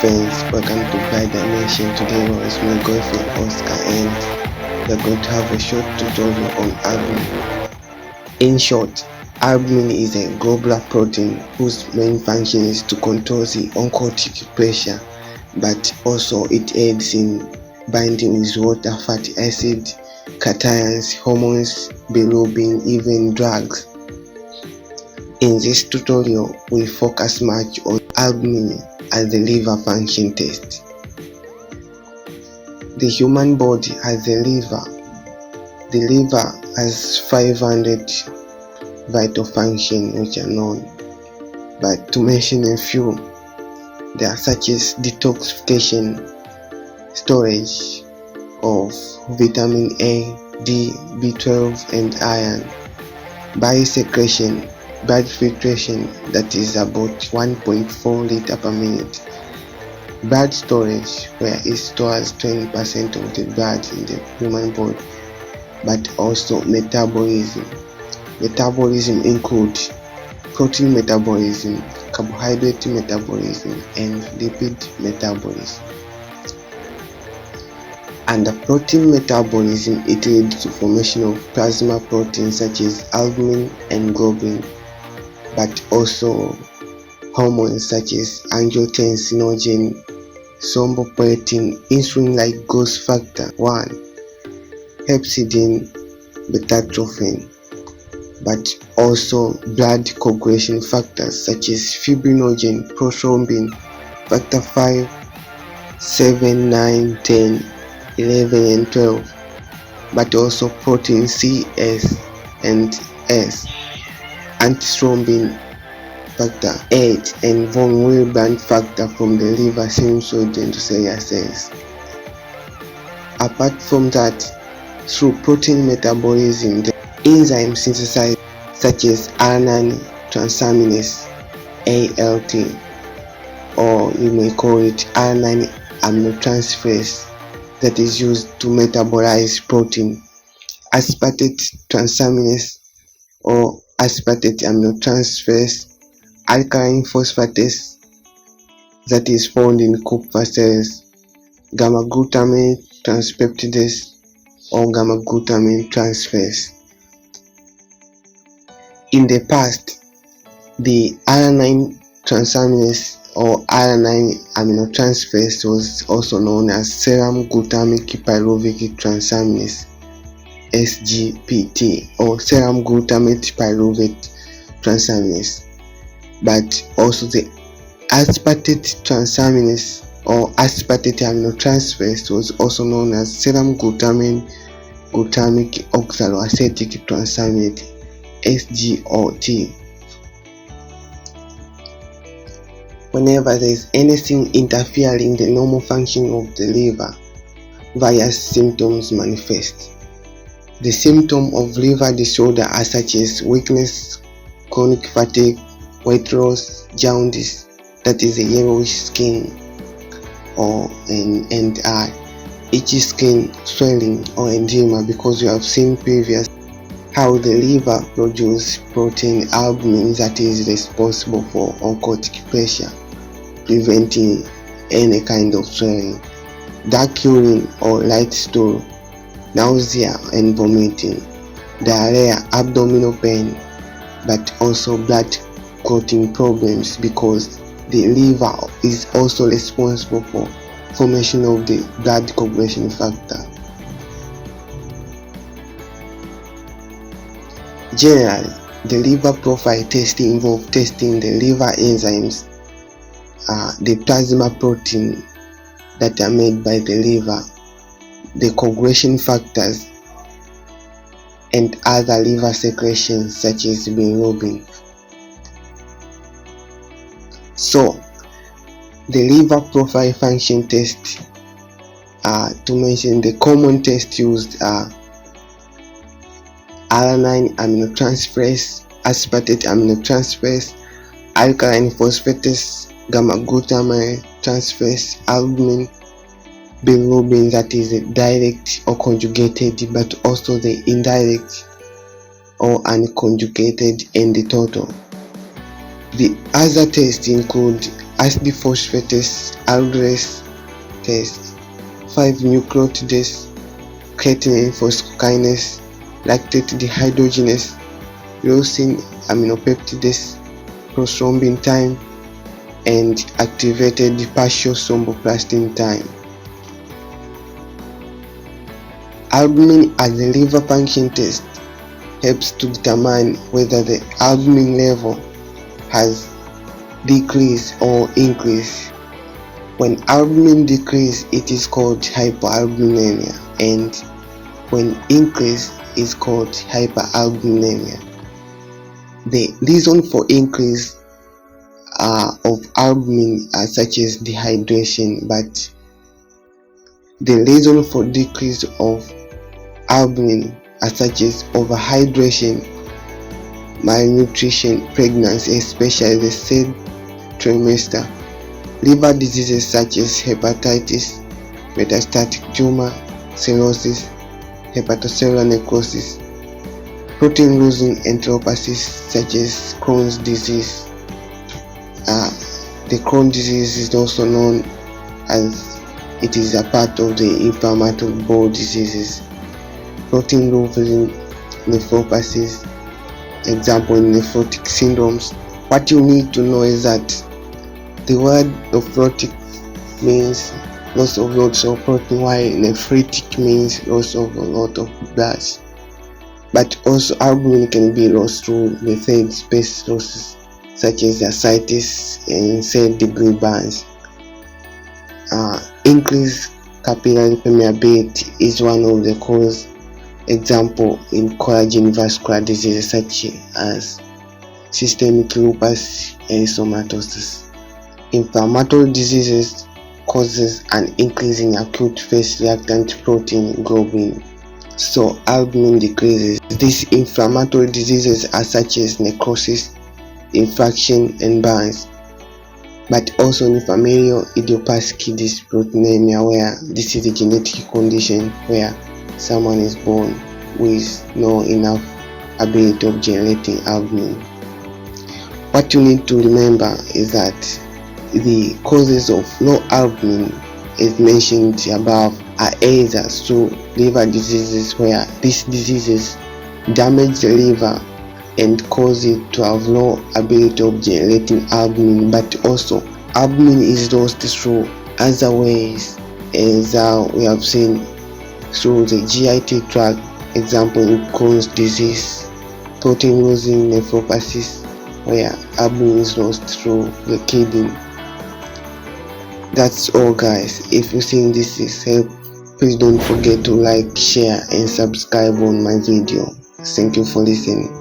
friends, welcome to By Dimension. Today was my Godfrey, Oscar, and we're going to have a short tutorial on albumin. In short, albumin is a globular protein whose main function is to control the oncotic pressure, but also it aids in binding with water, fatty acid, cations, hormones, bilirubin, even drugs. In this tutorial, we focus much on albumin as the liver function test. The human body has a liver. The liver has 500 vital functions which are known, but to mention a few, they are such as detoxification, storage of vitamin A, D, B12 and iron, bile secretion, blood filtration, that is about 1.4 liters per minute, blood storage, where it stores 20% of the blood in the human body, but also metabolism. Metabolism includes protein metabolism, carbohydrate metabolism and lipid metabolism. Under protein metabolism, it leads to formation of plasma proteins such as albumin and globin, but also hormones such as angiotensinogen, somatostatin, insulin-like growth factor 1, hepcidin, beta-trophin, but also blood coagulation factors such as fibrinogen, prothrombin, factor 5, 7, 9, 10, 11 and 12, but also protein C, S and S, antithrombin factor 8 and von Willebrand factor from the liver sinusoid endothelial cells. Apart from that, through protein metabolism, the enzymes synthesized such as alanine transaminase ALT, or you may call it alanine aminotransferase, that is used to metabolize protein, aspartate transaminase or aspartate aminotransferase, alkaline phosphatase, that is found in Kupffer cells, gamma glutamate transpeptidase or gamma glutamine transferase. In the past, the alanine transaminase or alanine aminotransferase was also known as serum glutamic pyruvic transaminase SGPT or serum glutamate pyruvate transaminase, but also the aspartate transaminase or aspartate aminotransferase was also known as serum glutamic oxaloacetic transaminase SGOT. Whenever there is anything interfering the normal function of the liver, various symptoms manifest. The symptoms of liver disorder are such as weakness, chronic fatigue, weight loss, jaundice, that is a yellowish skin, or and itchy skin, swelling or edema, because we have seen previous how the liver produces protein albumin that is responsible for oncotic pressure, preventing any kind of swelling, dark urine or light stool, nausea and vomiting, diarrhea, abdominal pain, but also blood clotting problems, because the liver is also responsible for formation of the blood coagulation factor. Generally, the liver profile test involves testing the liver enzymes, the plasma protein that are made by the liver, the coagulation factors, and other liver secretions such as bilirubin. So, the liver profile function test, to mention the common tests used are alanine aminotransferase, aspartate aminotransferase, alkaline phosphatase, gamma glutamate transferase, albumin, bilirubin, that is the direct or conjugated, but also the indirect or unconjugated, and the total. The other tests include acid phosphatase aldolase test, 5 nucleotides, creatine phosphokinase, lactate dehydrogenase, leucine aminopeptidase, prothrombin time, and activated partial thromboplastin time. Albumin as a liver function test helps to determine whether the albumin level has decreased or increased. When albumin decreases, it is called hypoalbuminemia, and when increase is called hyperalbuminemia. The reason for increase of albumin are such as dehydration, but the reason for decrease of albumin are such as overhydration, malnutrition, pregnancy, especially the third trimester, liver diseases such as hepatitis, metastatic tumor, cirrhosis, hepatocellular necrosis, protein losing enteropathies such as Crohn's disease. The Crohn's disease is also known as it is a part of the inflammatory bowel diseases. Protein losing nephropathies, example in nephrotic syndromes. What you need to know is that the word nephrotic means loss of lots of protein, while nephritic means loss of a lot of blood. But also albumin can be lost through the third space losses such as ascites and third degree burns. Increased capillary permeability is one of the causes, example in collagen vascular diseases such as systemic lupus erythematosus. Inflammatory diseases causes an increase in acute phase reactant protein globin, so albumin decreases. These inflammatory diseases are such as necrosis, infection, and burns, but also in familial idiopathic dysproteinemia, where this is a genetic condition where someone is born with no enough ability of generating albumin. What you need to remember is that the causes of low albumin, as mentioned above, are either through liver diseases, where these diseases damage the liver and cause it to have low ability of generating albumin, but also albumin is lost through other ways, as we have seen through the GIT tract, example in Crohn's disease, protein losing nephropathies, where albumin is lost through the kidney. That's all, guys. If you think this is helpful, please don't forget to like, share, and subscribe on my video. Thank you for listening.